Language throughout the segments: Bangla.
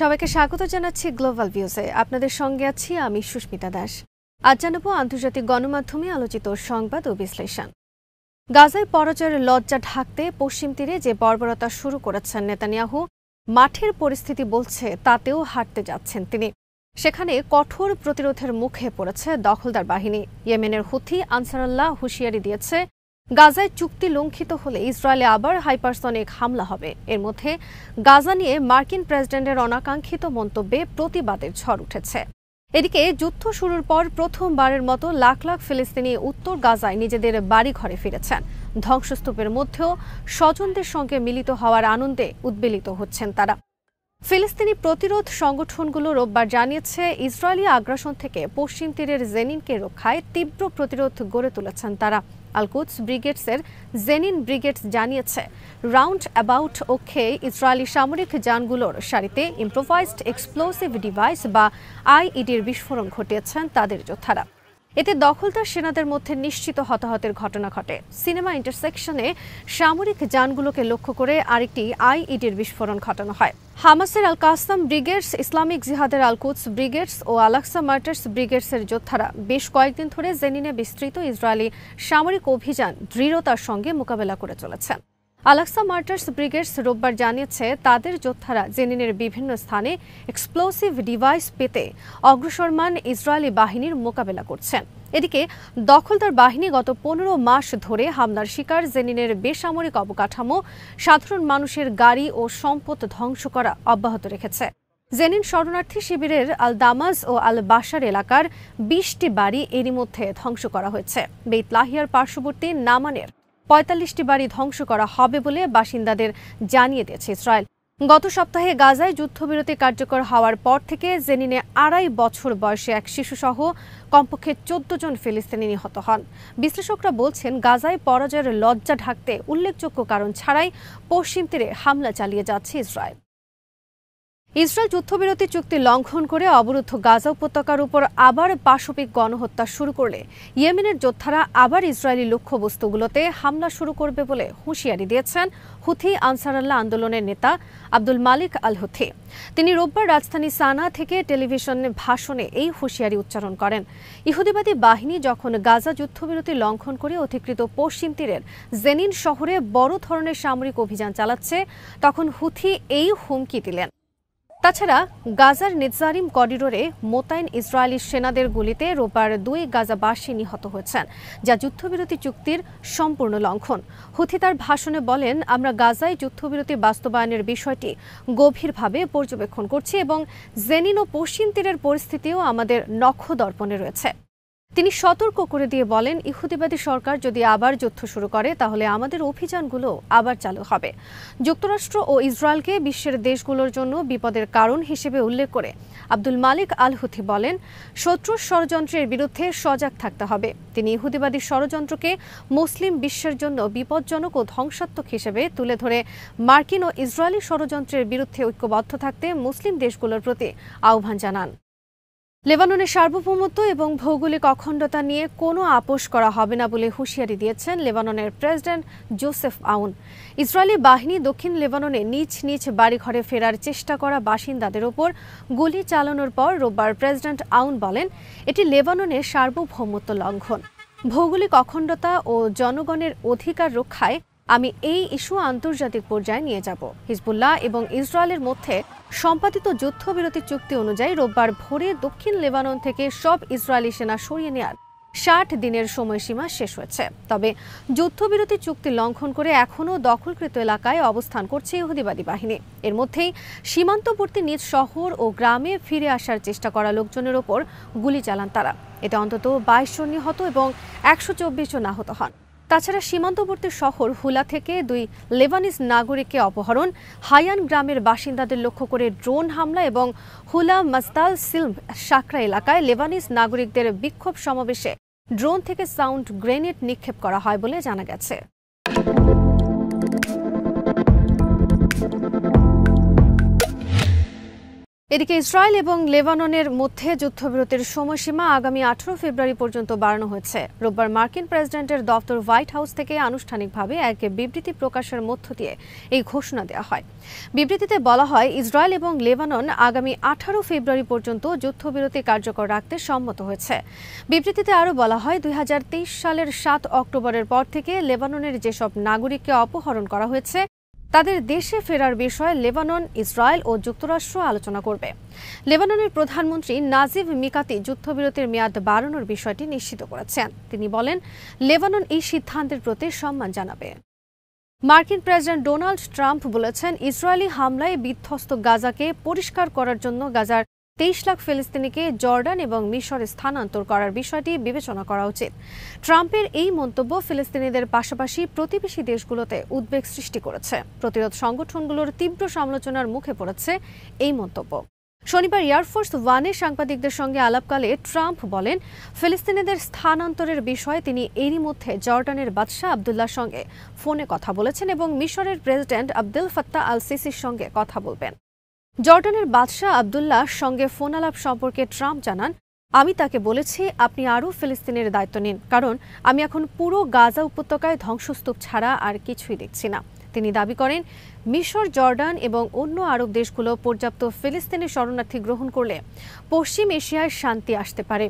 সবাইকে স্বাগত জানাচ্ছি গ্লোবাল ভিউজে। আপনাদের সঙ্গে আছি আমি সুস্মিতা দাস। আজ জানাবো আন্তর্জাতিক গণমাধ্যমে আলোচিত সংবাদ ও বিশ্লেষণ। গাজায় পরাজয়ের লজ্জা ঢাকতে পশ্চিম তীরে যে বর্বরতা শুরু করেছেন নেতানিয়াহু, মাঠের পরিস্থিতি বলছে তাতেও হাঁটতে যাচ্ছেন তিনি। সেখানে কঠোর প্রতিরোধের মুখে পড়েছে দখলদার বাহিনী। ইয়েমেনের হুথি আনসারুল্লাহ হুঁশিয়ারি দিয়েছে, গাজায় চুক্তি লঙ্ঘিত হলে ইসরায়েলে আবার হাইপারসনিক হামলা হবে। এর মধ্যে গাজা নিয়ে মার্কিন প্রেসিডেন্টের অনাকাঙ্ক্ষিত মন্তব্যে প্রতিবাদের ঝড় উঠেছে। এদিকে যুদ্ধ শুরুর পর প্রথমবারের মতো লাখ লাখ ফিলিস্তিনি উত্তর গাজায় নিজেদের বাড়ি ঘরে ফিরেছেন। ধ্বংসস্তূপের মধ্যেও স্বজনদের সঙ্গে মিলিত হওয়ার আনন্দে উদ্বেলিত হচ্ছেন তারা। ফিলিস্তিনি প্রতিরোধ সংগঠনগুলো রোববার জানিয়েছে, ইসরায়েলি আগ্রাসন থেকে পশ্চিম তীরের জেনিনকে রক্ষায় তীব্র প্রতিরোধ গড়ে তুলেছেন তারা। আল-কুদস ব্রিগেডসের জেনিন ব্রিগেডস জানিয়েছে, রাউন্ড অ্যাবাউট অক্ষে ইসরায়েলি সামরিক যানগুলোর সারিতে ইম্প্রোভাইজড এক্সপ্লোসিভ ডিভাইস বা আইইডির বিস্ফোরণ ঘটিয়েছেন তাদের যোদ্ধারা। এতে দখলদার সেনাদের মধ্যে নিশ্চিত হতাহতের ঘটনা ঘটে। সিনেমা ইন্টারসেকশনে সামরিক যানগুলোকে লক্ষ্য করে আরেকটি আইইডির বিস্ফোরণ ঘটানো হয়। হামাসের আল কাসাম ব্রিগেডস, ইসলামিক জিহাদের আল-কুদস ব্রিগেডস ও আল-আকসা মার্টার্স ব্রিগেডসের যোদ্ধারা বেশ কয়েকদিন ধরে জেনিনে বিস্তৃত ইসরায়েলি সামরিক অভিযান দৃঢ়তার সঙ্গে মোকাবেলা করে চলেছেন। আল-আকসা মার্টার্স ব্রিগেডস রোববার জানিয়েছে, তাদের যোদ্ধারা জেনিনের বিভিন্ন স্থানে এক্সপ্লোসিভ ডিভাইস পেতে অগ্রসরমান ইসরায়েলি বাহিনীর মোকাবেলা করছেন। এদিকে দখলদার বাহিনী গত 15 মাস ধরে হামলার শিকার জেনিনের বেসামরিক অবকাঠামো, সাধারণ মানুষের গাড়ি ও সম্পদ ধ্বংস করা অব্যাহত রেখেছে। জেনিন শরণার্থী শিবিরের আল দামাজ ও আল বাশার এলাকার 20টি বাড়ি এরই মধ্যে ধ্বংস করা হয়েছে। বেইত লাহিয়ার পার্শ্ববর্তী নামানের 45টি বাড়ি ধ্বংস করা হবে বলে বাসিন্দাদের জানিয়ে দিয়েছে ইসরায়েল। গত সপ্তাহে গাজায় যুদ্ধবিরতি কার্যকর হওয়ার পর থেকে জেনিনে 2.5 বছর বয়সী এক শিশুসহ কমপক্ষে 14 জন ফিলিস্তিনি নিহত হন। বিশ্লেষকরা বলছেন, গাজায় পরাজয়ের লজ্জা ঢাকতে উল্লেখযোগ্য কারণ ছাড়াই পশ্চিম তীরে হামলা চালিয়ে যাচ্ছে ইসরায়েল। ইসরায়েল যুদ্ধবিরতি চুক্তি লঙ্ঘন করে অবরুদ্ধ গাজা উপত্যকার উপর আবার পাশবিক গণহত্যা শুরু করলে ইয়েমেনের যোদ্ধারা আবার ইসরায়েলি লক্ষ্যবস্তুগুলোতে হামলা শুরু করবে বলে হুঁশিয়ারি দিয়েছেন হুথি আনসারুল্লাহ আন্দোলনের নেতা আব্দুল মালিক আল হুথি। তিনি রোববার রাজধানী সানা থেকে টেলিভিশন ভাষণে এই হুঁশিয়ারি উচ্চারণ করেন। ইহুদিবাদী বাহিনী যখন গাজা যুদ্ধবিরতি লঙ্ঘন করে অধিকৃত পশ্চিম তীরের জেনিন শহরে বড় ধরনের সামরিক অভিযান চালাচ্ছে, তখন হুথি এই হুমকি দিলেন। তাছাড়া গাজার নেতজারিম করিডোরে মোতায়েন ইসরায়েলি সেনাদের গুলিতে রোববার 2 গাজাবাসী নিহত হয়েছেন, যা যুদ্ধবিরতি চুক্তির সম্পূর্ণ লঙ্ঘন। হুথি তার ভাষণে বলেন, আমরা গাজায় যুদ্ধবিরতি বাস্তবায়নের বিষয়টি গভীরভাবে পর্যবেক্ষণ করছি এবং জেনিন ও পশ্চিম তীরের পরিস্থিতিও আমাদের নখদর্পণে রয়েছে। তিনি সতর্ক করে দিয়ে বলেন, ইহুদিবাদী সরকার যদি আবার যুদ্ধ শুরু করে তাহলে আমাদের অভিযানগুলো আবার চালু হবে। যুক্তরাষ্ট্র ও ইসরায়েলকে বিশ্বের দেশগুলোর জন্য বিপদের কারণ হিসেবে উল্লেখ করে আব্দুল মালিক আল হুথি বলেন, শত্রুর ষড়যন্ত্রের বিরুদ্ধে সজাগ থাকতে হবে। তিনি ইহুদিবাদী ষড়যন্ত্রকে মুসলিম বিশ্বের জন্য বিপজ্জনক ও ধ্বংসাত্মক হিসেবে তুলে ধরে মার্কিন ও ইসরায়েলি ষড়যন্ত্রের বিরুদ্ধে ঐক্যবদ্ধ থাকতে মুসলিম দেশগুলোর প্রতি আহ্বান জানান। লেবাননের সার্বভৌমত্ব এবং ভৌগোলিক অখণ্ডতা নিয়ে কোনো আপোষ করা হবে না বলে হুঁশিয়ারি দিয়েছেন লেবাননের প্রেসিডেন্ট জোসেফ আউন। ইসরায়েলি বাহিনী দক্ষিণ লেবাননে নিজ নিজ বাড়িঘরে ফেরার চেষ্টা করা বাসিন্দাদের ওপর গুলি চালানোর পর রোববার প্রেসিডেন্ট আউন বলেন, এটি লেবাননের সার্বভৌমত্ব লঙ্ঘন। ভৌগোলিক অখণ্ডতা ও জনগণের অধিকার রক্ষায় আমি এই ইস্যু আন্তর্জাতিক পর্যায়ে নিয়ে যাব। হিজবুল্লাহ এবং ইসরায়েলের মধ্যে সম্পাদিত যুদ্ধবিরতি চুক্তি অনুযায়ী রোববার ভোরে দক্ষিণ লেবানন থেকে সব ইসরায়েলি সেনা সরিয়ে নেওয়ার 60 দিনের সময়সীমা শেষ হয়েছে। তবে যুদ্ধবিরতি চুক্তি লঙ্ঘন করে এখনও দখলকৃত এলাকায় অবস্থান করছে ইহুদিবাদী বাহিনী। এর মধ্যেই সীমান্তবর্তী নিজ শহর ও গ্রামে ফিরে আসার চেষ্টা করা লোকজনের ওপর গুলি চালান তারা। এতে অন্তত 22 জন নিহত এবং 124 জন আহত হন। তাছাড়া সীমান্তবর্তী শহর হুলা থেকে 2 লেবানিজ নাগরিককে অপহরণ, হায়ান গ্রামের বাসিন্দাদের লক্ষ্য করে ড্রোন হামলা এবং হুলা মাস্তাল সিলম সাকরা এলাকায় লেবানিজ নাগরিকদের বিক্ষোভ সমাবেশে ড্রোন থেকে সাউন্ড গ্রেনেড নিক্ষেপ করা হয় বলে জানা গেছে। এদিকে ইসরায়েল এবং লেবাননের মধ্যে যুদ্ধবিরতির সময়সীমা আগামী 18 ফেব্রুয়ারি পর্যন্ত বাড়ানো হয়েছে। রোববার মার্কিন প্রেসিডেন্টের দপ্তর হোয়াইট হাউস থেকে আনুষ্ঠানিকভাবে এক বিবৃতি প্রকাশের মধ্য দিয়ে এই ঘোষণা দেওয়া হয়। বিবৃতিতে বলা হয়, ইসরায়েল এবং লেবানন আগামী 18 ফেব্রুয়ারি পর্যন্ত যুদ্ধবিরতি কার্যকর রাখতে সম্মত হয়েছে। বিবৃতিতে আরও বলা হয়, 2023 সালের 7 অক্টোবরের পর থেকে লেবাননের যেসব নাগরিককে অপহরণ করা হয়েছে তাদের দেশে ফেরার বিষয়ে লেবানন, ইসরায়েল ও যুক্তরাষ্ট্র আলোচনা করবে। লেবাননের প্রধানমন্ত্রী নাজিব মিকাতি যুদ্ধবিরতির মেয়াদ বাড়ানোর বিষয়টি নিশ্চিত করেছেন। তিনি বলেন, লেবানন এই সিদ্ধান্তের প্রতি সম্মান জানাবে। মার্কিন প্রেসিডেন্ট ডোনাল্ড ট্রাম্প বলেছেন, ইসরায়েলি হামলায় বিধ্বস্ত গাজাকে পরিষ্কার করার জন্য গাজার 23 লাখ ফিলিস্তিনিকে জর্ডান এবং মিশরে স্থানান্তর করার বিষয়টি বিবেচনা করা উচিত। ট্রাম্পের এই মন্তব্য ফিলিস্তিনিদের পাশাপাশি প্রতিবেশী দেশগুলোতে উদ্বেগ সৃষ্টি করেছে। প্রতিরোধ সংগঠনগুলোর তীব্র সমালোচনার মুখে পড়েছে এই মন্তব্য। শনিবার এয়ারফোর্স ওয়ানে সাংবাদিকদের সঙ্গে আলাপকালে ট্রাম্প বলেন, ফিলিস্তিনিদের স্থানান্তরের বিষয়ে তিনি এরই মধ্যে জর্ডানের বাদশাহ আবদুল্লাহর সঙ্গে ফোনে কথা বলেছেন এবং মিশরের প্রেসিডেন্ট আবদেল ফাত্তাহ আল সিসির সঙ্গে কথা বলবেন। জর্ডানের বাদশাহ আবদুল্লাহর সঙ্গে ফোন আলাপ সম্পর্কে ট্রাম্প জানান, আমি তাকে বলেছি, আপনি আরও ফিলিস্তিনের দায়িত্ব নিন, কারণ আমি এখন পুরো গাজা উপত্যকায় ধ্বংসস্তূপ ছাড়া আর কিছুই দেখছি না। তিনি দাবি করেন, মিশর, জর্ডান এবং অন্য আরব দেশগুলো পর্যাপ্ত ফিলিস্তিনি শরণার্থী গ্রহণ করলে পশ্চিম এশিয়ায় শান্তি আসতে পারে।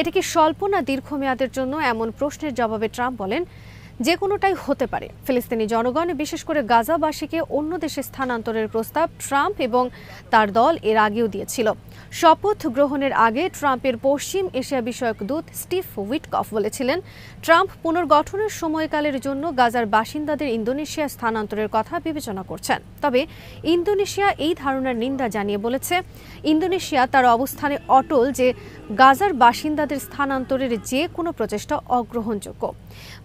এটা কি স্বল্প না দীর্ঘমেয়াদের জন্য, এমন প্রশ্নের জবাবে ট্রাম্প বলেন, যে কোনোটাই হতে পারে। ফিলিস্তিনি জনগণ, বিশেষ করে গাজাবাসীকে অন্য দেশে স্থানান্তরের প্রস্তাব ট্রাম্প এবং তার দল এর আগেও দিয়েছিল। শপথ গ্রহণের আগে ট্রাম্পের পশ্চিম এশিয়া বিষয়ক দূত স্টিভ উইটকফ বলেছিলেন, ট্রাম্প পুনর্গঠনের সময়কালের জন্য গাজার বাসিন্দাদের ইন্দোনেশিয়া স্থানান্তরের কথা বিবেচনা করছেন। তবে ইন্দোনেশিয়া এই ধারণার নিন্দা জানিয়ে বলেছে, ইন্দোনেশিয়া তার অবস্থানে অটল যে গাজার বাসিন্দাদের স্থানান্তরের যে কোনো প্রচেষ্টা অগ্রহণযোগ্য।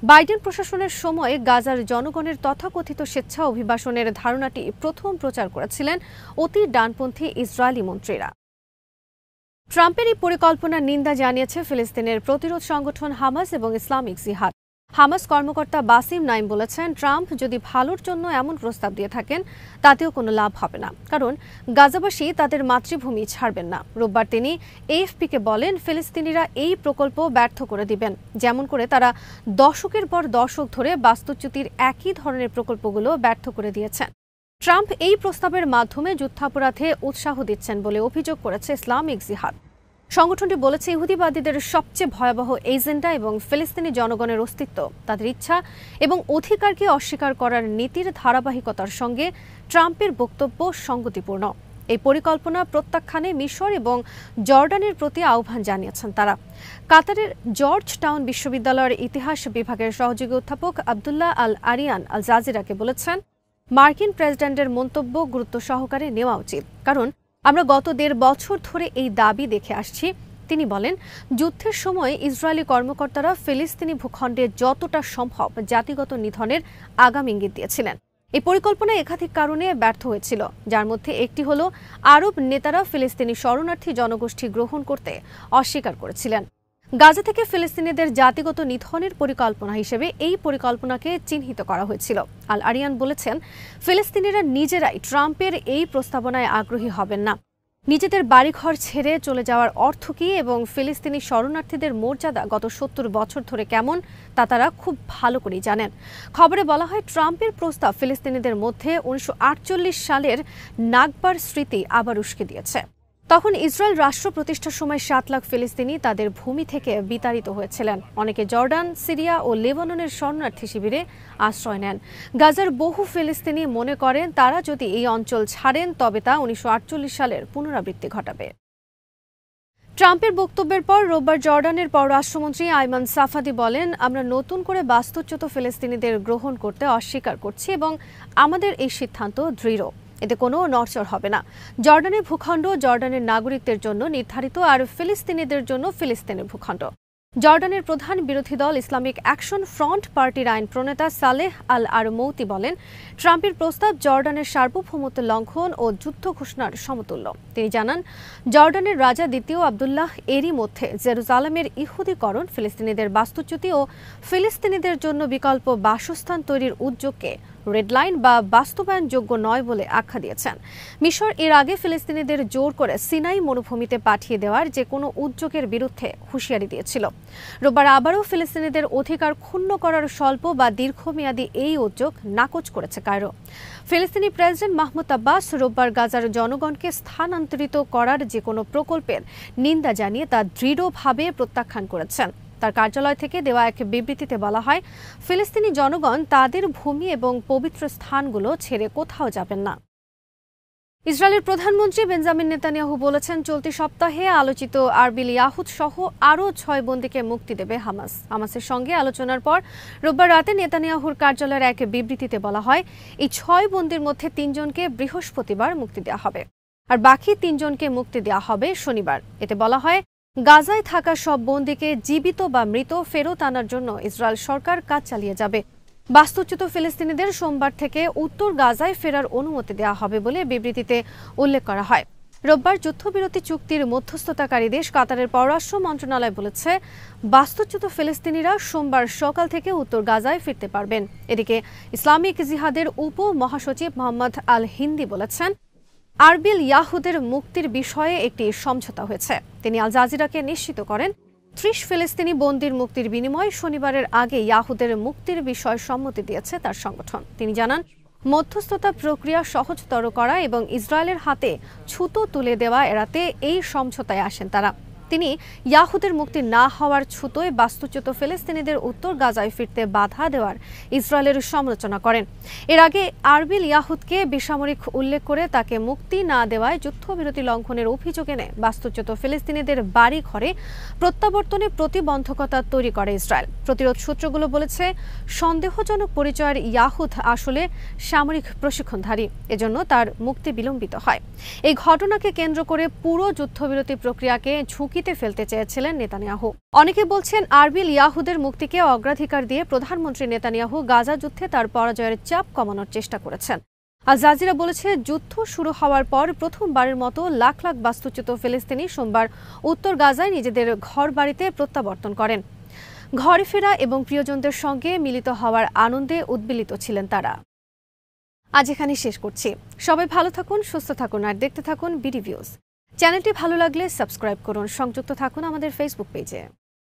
বাইডেন প্রশাসনের সময় গাজার জনগণের তথাকথিত স্বেচ্ছা অভিবাসনের ধারণাটি প্রথম প্রচার করেছিলেন অতি ডানপন্থী ইসরায়েলি মন্ত্রীরা। ট্রাম্পের এই পরিকল্পনার নিন্দা জানিয়েছে ফিলিস্তিনের প্রতিরোধ সংগঠন হামাস এবং ইসলামিক জিহাদ। হামাস কর্মকর্তা বাসিম নাইম বলেছেন, ট্রাম্প যদি ভালোর জন্য এমন প্রস্তাব দিয়ে থাকেন তাতেও কোনো লাভ হবে না, কারণ গাজাবাসী তাদের মাতৃভূমি ছাড়বেন না। রোববার তিনি এএফপিকে বলেন, ফিলিস্তিনিরা এই প্রকল্প ব্যর্থ করে দিবেন, যেমন করে তারা দশকের পর দশক ধরে বাস্তুচ্যুতির একই ধরনের প্রকল্পগুলো ব্যর্থ করে দিয়েছেন। ট্রাম্প এই প্রস্তাবের মাধ্যমে যুদ্ধাপরাধে উৎসাহ দিচ্ছেন বলে অভিযোগ করেছে ইসলামিক জিহাদ। সংগঠনটি বলেছে, ইহুদিবাদীদের সবচেয়ে ভয়াবহ এজেন্ডা এবং ফিলিস্তিনি জনগণের অস্তিত্ব, তাদের ইচ্ছা এবং অধিকারকে অস্বীকার করার নীতির ধারাবাহিকতার সঙ্গে ট্রাম্পের বক্তব্য সঙ্গতিপূর্ণ। এই পরিকল্পনা প্রত্যাখ্যানে মিশর এবং জর্ডানের প্রতি আহ্বান জানিয়েছেন তারা। কাতারের জর্জ টাউন বিশ্ববিদ্যালয়ের ইতিহাস বিভাগের সহযোগী অধ্যাপক আবদুল্লাহ আল আরিয়ান আল জাজিরাকে বলেছেন, মার্কিন প্রেসিডেন্টের মন্তব্য গুরুত্ব সহকারে নেওয়া উচিত, কারণ আমরা গত 1.5 বছর ধরে এই দাবি দেখে আসছি। তিনি বলেন, যুদ্ধের সময় ইসরায়েলি কর্মকর্তারা ফিলিস্তিনি ভূখণ্ডে যতটা সম্ভব জাতিগত নিধনের আগাম ইঙ্গিত দিয়েছিলেন। এই পরিকল্পনা একাধিক কারণে ব্যর্থ হয়েছিল, যার মধ্যে একটি হলো আরব নেতারা ফিলিস্তিনি শরণার্থী জনগোষ্ঠী গ্রহণ করতে অস্বীকার করেছিলেন। গাজা থেকে ফিলিস্তিনিদের জাতিগত নিধনের পরিকল্পনা হিসেবে এই পরিকল্পনাকে চিহ্নিত করা হয়েছিল। আল আরিয়ান বলেছেন, ফিলিস্তিনিরা নিজেরাই ট্রাম্পের এই প্রস্তাবনায় আগ্রহী হবেন না। নিজেদের বাড়িঘর ছেড়ে চলে যাওয়ার অর্থ কী এবং ফিলিস্তিনি শরণার্থীদের মর্যাদা গত 70 বছর ধরে কেমন তা তারা খুব ভালো করেই জানেন। খবরে বলা হয়, ট্রাম্পের প্রস্তাব ফিলিস্তিনিদের মধ্যে 1948 সালের নাকবার স্মৃতি আবার উস্কে দিয়েছে। তখন ইসরায়েল রাষ্ট্র প্রতিষ্ঠার সময় 7 লাখ ফিলিস্তিনি তাদের ভূমি থেকে বিতাড়িত হয়েছিলেন। অনেকে জর্ডান, সিরিয়া ও লেবাননের শরণার্থী শিবিরে আশ্রয় নেন। গাজার বহু ফিলিস্তিনি মনে করেন, তারা যদি এই অঞ্চল ছাড়েন তবে তা 1948 সালের পুনরাবৃত্তি ঘটাবে। ট্রাম্পের বক্তব্যের পর রোববার জর্ডানের পররাষ্ট্রমন্ত্রী আইমান সাফাদি বলেন, আমরা নতুন করে বাস্তুচ্যুত ফিলিস্তিনিদের গ্রহণ করতে অস্বীকার করছি এবং আমাদের এই সিদ্ধান্ত দৃঢ়। এতে কোনো নড়চড় হবে না। জর্ডানের ভূখণ্ড জর্ডানের নাগরিকদের জন্য নির্ধারিত, আর ফিলিস্তিনিদের জন্য ফিলিস্তিনের ভূখণ্ড। জর্ডানের প্রধান বিরোধী দল ইসলামিক অ্যাকশন ফ্রন্ট পার্টির আইন প্রণেতা সালেহ আল আরমৌতি বলেন, ট্রাম্পের প্রস্তাব জর্ডানের সার্বভৌমত্ব লঙ্ঘন ও যুদ্ধ ঘোষণার সমতুল্য। তিনি জানান, জর্ডানের রাজা দ্বিতীয় আবদুল্লাহ এরই মধ্যে জেরুজালেমের ইহুদিকরণ, ফিলিস্তিনিদের বাস্তুচ্যুতি ও ফিলিস্তিনিদের জন্য বিকল্প বাসস্থান তৈরির উদ্যোগকে রেডলাইন বা বাস্তবায়নযোগ্য নয় বলে আখ্যা দিয়েছেন। মিশর এর আগে ফিলিস্তিনিদের জোর করে সিনাই মরুভূমিতে পাঠিয়ে দেওয়ার যে কোনো উদ্যোগের বিরুদ্ধে হুঁশিয়ারি দিয়েছিল। রোববার আবারও ফিলিস্তিনিদের অধিকার ক্ষুণ্ণ করার স্বল্প বা দীর্ঘমেয়াদী এই উদ্যোগ নাকচ করেছে কায়রো। ফিলিস্তিনি প্রেসিডেন্ট মাহমুদ আব্বাস রোববার গাজার জনগণকে স্থানান্তরিত করার যে কোনো প্রকল্পের নিন্দা জানিয়ে তা দৃঢ়ভাবে প্রত্যাখ্যান করেছেন। তার কার্যালয় থেকে দেওয়া এক বিবৃতিতে বলা হয়, ফিলিস্তিনি জনগণ তাদের ভূমি এবং পবিত্র স্থানগুলো ছেড়ে কোথাও যাবেন না। ইসরায়েলের প্রধানমন্ত্রী বেঞ্জামিন নেতানিয়াহু বলেছেন, চলতি সপ্তাহে আলোচিত আরবিল ইয়াহুদ সহ আরও 6 বন্দীকে মুক্তি দেবে হামাস। হামাসের সঙ্গে আলোচনার পর রোববার রাতে নেতানিয়াহুর কার্যালয়ের এক বিবৃতিতে বলা হয়, এই 6 বন্দীর মধ্যে 3 জনকে বৃহস্পতিবার মুক্তি দেওয়া হবে আর বাকি 3 জনকে মুক্তি দেওয়া হবে শনিবার। এতে বলা হয়, গাজায় থাকা সব বন্দীকে জীবিত বা মৃত ফেরত আনার জন্য ইসরায়েল সরকার কাজ চালিয়ে যাবে। বাস্তুচ্যুত ফিলিস্তিনিদের সোমবার থেকে উত্তর গাজায় ফেরার অনুমতি দেওয়া হবে বলে বিবৃতিতে উল্লেখ করা হয়। রোববার যুদ্ধবিরতি চুক্তির মধ্যস্থতাকারী দেশ কাতারের পররাষ্ট্র মন্ত্রণালয় বলেছে, বাস্তুচ্যুত ফিলিস্তিনিরা সোমবার সকাল থেকে উত্তর গাজায় ফিরতে পারবেন। এদিকে ইসলামিক জিহাদের উপ মহাসচিব মোহাম্মদ আল হিন্দি বলেছেন, আরবিল ইয়াহুদের মুক্তির বিষয়ে একটি সমঝোতা হয়েছে। তিনি আল জাজিরাকে নিশ্চিত করেন, 30 ফিলিস্তিনি বন্দীর মুক্তির বিনিময়ে শনিবারের আগে ইয়াহুদের মুক্তির বিষয়ে সম্মতি দিয়েছে তার সংগঠন। তিনি জানান, মধ্যস্থতা প্রক্রিয়া সহজতর করা এবং ইসরায়েলের হাতে ছুতো তুলে দেওয়া এড়াতে এই সমঝোতায় আসেন তারা। তিনি ইয়াহুদের মুক্তি না হওয়ার ছুতোয় বাস্তুচ্যুত ফিলিস্তিনিদের উত্তর গাজায় ফিরতে বাধা দেওয়ার ইসরায়েলের সমালোচনা করেন। এর আগে আরবিল ইয়াহুদকে বেসামরিক উল্লেখ করে তাকে মুক্তি না দেওয়ায় যুদ্ধবিরতি লঙ্ঘনের অভিযোগ এনে বাস্তুচ্যুত ফিলিস্তিনিদের বাড়ি ঘরে প্রত্যাবর্তনে প্রতিবন্ধকতা তৈরি করে ইসরায়েল। প্রতিরোধ সূত্রগুলো বলেছে, সন্দেহজনক পরিচয়ের ইয়াহুদ আসলে সামরিক প্রশিক্ষণধারী, এজন্য তার মুক্তি বিলম্বিত হয়। এই ঘটনাকে কেন্দ্র করে পুরো যুদ্ধবিরতি প্রক্রিয়াকে ঝুঁকিতে ফেলতে চেয়েছিলেন নেতানিয়াহু। অনেকে বলছেন, আরবিল ইয়াহুদের মুক্তিকে অগ্রাধিকার দিয়ে প্রধানমন্ত্রী নেতানিয়াহু গাজা যুদ্ধে তার পরাজয়ের চাপ কমানোর চেষ্টা করেছেন। আল জাজিরা বলেছে, যুদ্ধ শুরু হওয়ার পর প্রথমবারের মতো লাখ লাখ বাস্তুচ্যুত ফিলিস্তিনি সোমবার উত্তর গাজায় নিজেদের ঘরবাড়িতে প্রত্যাবর্তন করেন। ঘরে ফেরা এবং প্রিয়জনদের সঙ্গে মিলিত হওয়ার আনন্দে উদ্বেলিত ছিলেন তারা। আজ এখানে শেষ করছি। সবাই ভালো থাকুন, সুস্থ থাকুন আর দেখতে থাকুন বিডি ভিউজ। চ্যানেলটি ভালো লাগলে সাবস্ক্রাইব করুন। সংযুক্ত থাকুন আমাদের ফেসবুক পেজে।